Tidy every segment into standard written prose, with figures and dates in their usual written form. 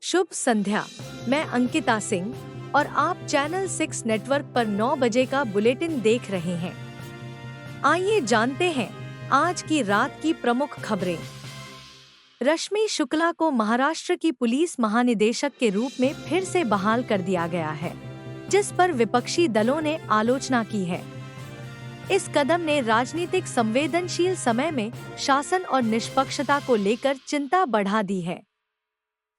शुभ संध्या। मैं अंकिता सिंह और आप चैनल 6 नेटवर्क पर 9 बजे का बुलेटिन देख रहे हैं। आइए जानते हैं आज की रात की प्रमुख खबरें। रश्मि शुक्ला को महाराष्ट्र की पुलिस महानिदेशक के रूप में फिर से बहाल कर दिया गया है, जिस पर विपक्षी दलों ने आलोचना की है। इस कदम ने राजनीतिक संवेदनशील समय में शासन और निष्पक्षता को लेकर चिंता बढ़ा दी है।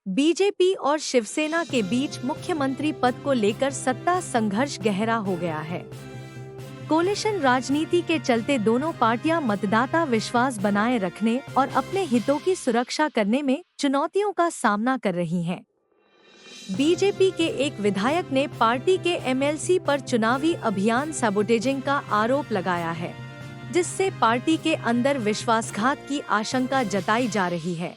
बीजेपी और शिवसेना के बीच मुख्यमंत्री पद को लेकर सत्ता संघर्ष गहरा हो गया है। कोलिशन राजनीति के चलते दोनों पार्टियां मतदाता विश्वास बनाए रखने और अपने हितों की सुरक्षा करने में चुनौतियों का सामना कर रही हैं। बीजेपी के एक विधायक ने पार्टी के एमएलसी पर चुनावी अभियान सबोटेजिंग का आरोप लगाया है, जिससे पार्टी के अंदर विश्वासघात की आशंका जताई जा रही है।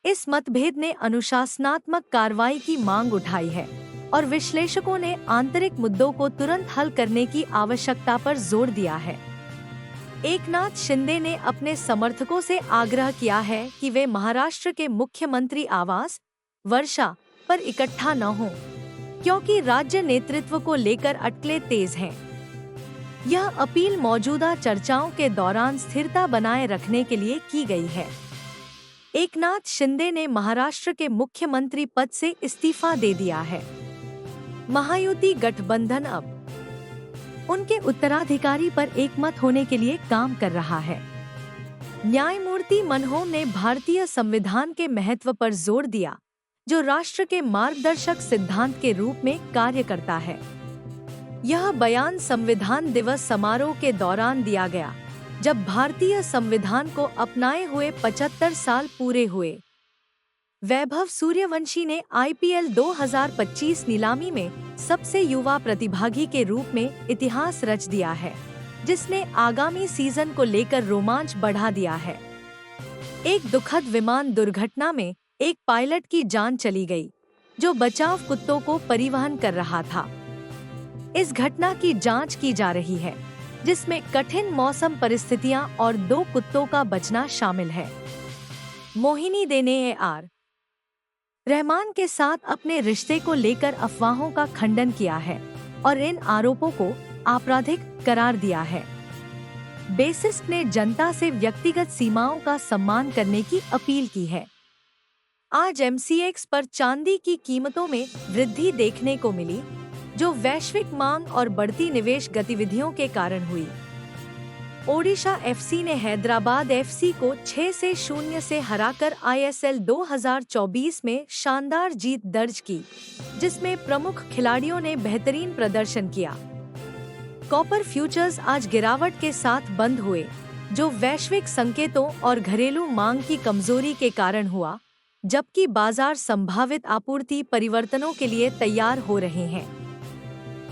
इस मतभेद ने अनुशासनात्मक कार्रवाई की मांग उठाई है और विश्लेषकों ने आंतरिक मुद्दों को तुरंत हल करने की आवश्यकता पर जोर दिया है। एकनाथ शिंदे ने अपने समर्थकों से आग्रह किया है कि वे महाराष्ट्र के मुख्यमंत्री आवास वर्षा पर इकट्ठा न हों, क्योंकि राज्य नेतृत्व को लेकर अटकलें तेज हैं। यह अपील मौजूदा चर्चाओं के दौरान स्थिरता बनाए रखने के लिए की गई है। एकनाथ शिंदे ने महाराष्ट्र के मुख्यमंत्री पद से इस्तीफा दे दिया है। महायुति गठबंधन अब उनके उत्तराधिकारी पर एकमत होने के लिए काम कर रहा है। न्यायमूर्ति मनोहर ने भारतीय संविधान के महत्व पर जोर दिया, जो राष्ट्र के मार्गदर्शक सिद्धांत के रूप में कार्य करता है। यह बयान संविधान दिवस समारोह के दौरान दिया गया, जब भारतीय संविधान को अपनाए हुए 75 साल पूरे हुए। वैभव सूर्यवंशी ने आईपीएल 2025 नीलामी में सबसे युवा प्रतिभागी के रूप में इतिहास रच दिया है, जिसने आगामी सीजन को लेकर रोमांच बढ़ा दिया है। एक दुखद विमान दुर्घटना में एक पायलट की जान चली गई, जो बचाव कुत्तों को परिवहन कर रहा था। इस घटना की जांच की जा रही है, जिसमें कठिन मौसम परिस्थितियां और 2 कुत्तों का बचना शामिल है। मोहिनी दे ने ए.आर. रहमान के साथ अपने रिश्ते को लेकर अफवाहों का खंडन किया है और इन आरोपों को आपराधिक करार दिया है। बेसिस्ट ने जनता से व्यक्तिगत सीमाओं का सम्मान करने की अपील की है। आज एमसीएक्स पर चांदी की कीमतों में वृद्धि देखने को मिली, जो वैश्विक मांग और बढ़ती निवेश गतिविधियों के कारण हुई। ओडिशा एफसी ने हैदराबाद एफसी को 6-0 से हराकर आईएसएल 2024 में शानदार जीत दर्ज की, जिसमें प्रमुख खिलाड़ियों ने बेहतरीन प्रदर्शन किया। कॉपर फ्यूचर्स आज गिरावट के साथ बंद हुए, जो वैश्विक संकेतों और घरेलू मांग की कमजोरी के कारण हुआ, जबकि बाजार संभावित आपूर्ति परिवर्तनों के लिए तैयार हो रहे हैं।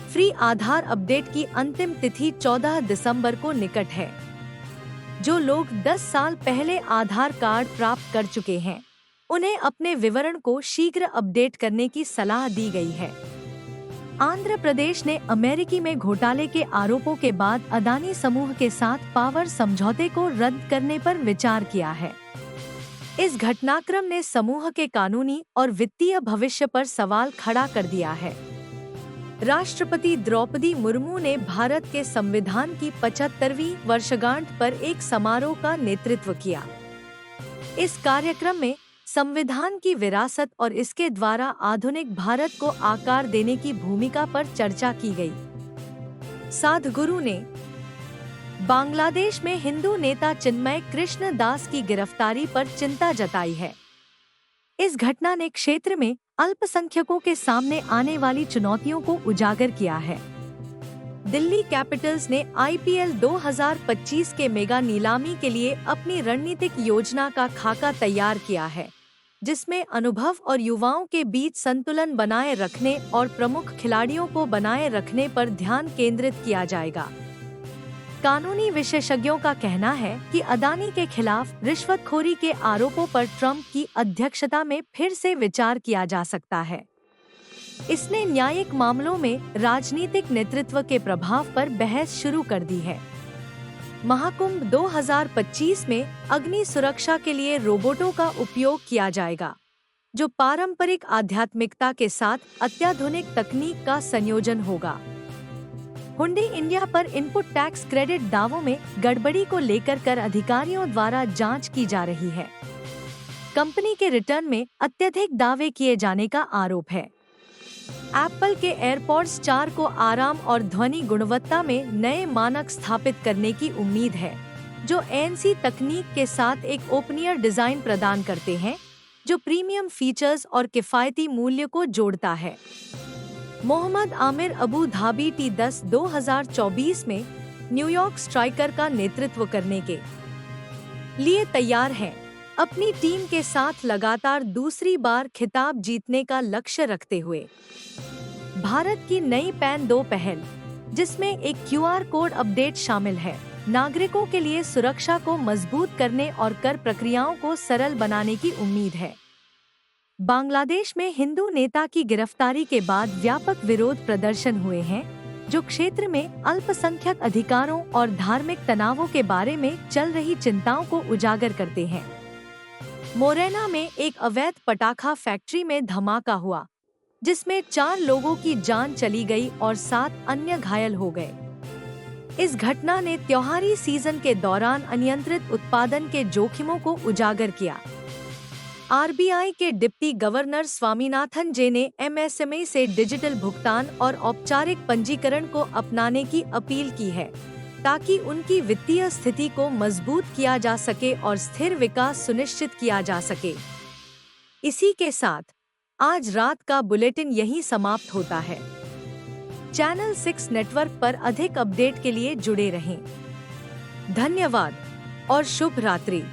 फ्री आधार अपडेट की अंतिम तिथि 14 दिसंबर को निकट है। जो लोग 10 साल पहले आधार कार्ड प्राप्त कर चुके हैं, उन्हें अपने विवरण को शीघ्र अपडेट करने की सलाह दी गई है। आंध्र प्रदेश ने अमेरिकी में घोटाले के आरोपों के बाद अदानी समूह के साथ पावर समझौते को रद्द करने पर विचार किया है। इस घटनाक्रम ने समूह के कानूनी और वित्तीय भविष्य पर सवाल खड़ा कर दिया है। राष्ट्रपति द्रौपदी मुर्मू ने भारत के संविधान की 75वीं वर्षगांठ पर एक समारोह का नेतृत्व किया। इस कार्यक्रम में संविधान की विरासत और इसके द्वारा आधुनिक भारत को आकार देने की भूमिका पर चर्चा की गई। साधगुरु ने बांग्लादेश में हिंदू नेता चिन्मय कृष्ण दास की गिरफ्तारी पर चिंता जताई है। इस घटना ने क्षेत्र में अल्पसंख्यकों के सामने आने वाली चुनौतियों को उजागर किया है। दिल्ली कैपिटल्स ने आईपीएल 2025 के मेगा नीलामी के लिए अपनी रणनीतिक योजना का खाका तैयार किया है, जिसमें अनुभव और युवाओं के बीच संतुलन बनाए रखने और प्रमुख खिलाड़ियों को बनाए रखने पर ध्यान केंद्रित किया जाएगा। कानूनी विशेषज्ञों का कहना है कि अदानी के खिलाफ रिश्वतखोरी के आरोपों पर ट्रंप की अध्यक्षता में फिर से विचार किया जा सकता है। इसने न्यायिक मामलों में राजनीतिक नेतृत्व के प्रभाव पर बहस शुरू कर दी है। महाकुंभ 2025 में अग्नि सुरक्षा के लिए रोबोटों का उपयोग किया जाएगा, जो पारंपरिक आध्यात्मिकता के साथ अत्याधुनिक तकनीक का संयोजन होगा। हुंडई इंडिया पर इनपुट टैक्स क्रेडिट दावों में गड़बड़ी को लेकर कर अधिकारियों द्वारा जांच की जा रही है। कंपनी के रिटर्न में अत्यधिक दावे किए जाने का आरोप है। एप्पल के एयरपॉड्स 4 को आराम और ध्वनि गुणवत्ता में नए मानक स्थापित करने की उम्मीद है, जो ANC तकनीक के साथ एक ओपन-ईयर डिजाइन प्रदान करते हैं, जो प्रीमियम फीचर्स और किफायती मूल्य को जोड़ता है। Mohammad Aamir Abu Dhabi T10 2024 में न्यूयॉर्क स्ट्राइकर का नेतृत्व करने के लिए तैयार हैं, अपनी टीम के साथ लगातार दूसरी बार खिताब जीतने का लक्ष्य रखते हुए। भारत की नई पैन 2 पहल, जिसमें एक QR कोड अपडेट शामिल है, नागरिकों के लिए सुरक्षा को मजबूत करने और कर प्रक्रियाओं को सरल बनाने की उम्मीद है। बांग्लादेश में हिंदू नेता की गिरफ्तारी के बाद व्यापक विरोध प्रदर्शन हुए हैं, जो क्षेत्र में अल्पसंख्यक अधिकारों और धार्मिक तनावों के बारे में चल रही चिंताओं को उजागर करते हैं। मोरेना में एक अवैध पटाखा फैक्ट्री में धमाका हुआ, जिसमें 4 लोगों की जान चली गई और 7 अन्य घायल हो गए। इस घटना ने त्योहारी सीजन के दौरान अनियंत्रित उत्पादन के जोखिमों को उजागर किया। RBI के डिप्टी गवर्नर स्वामीनाथन जे ने MSME से डिजिटल भुगतान और औपचारिक पंजीकरण को अपनाने की अपील की है, ताकि उनकी वित्तीय स्थिति को मजबूत किया जा सके और स्थिर विकास सुनिश्चित किया जा सके। इसी के साथ आज रात का बुलेटिन यहीं समाप्त होता है। चैनल 6 नेटवर्क पर अधिक अपडेट के लिए जुड़े रहें। धन्यवाद और शुभ रात्रि।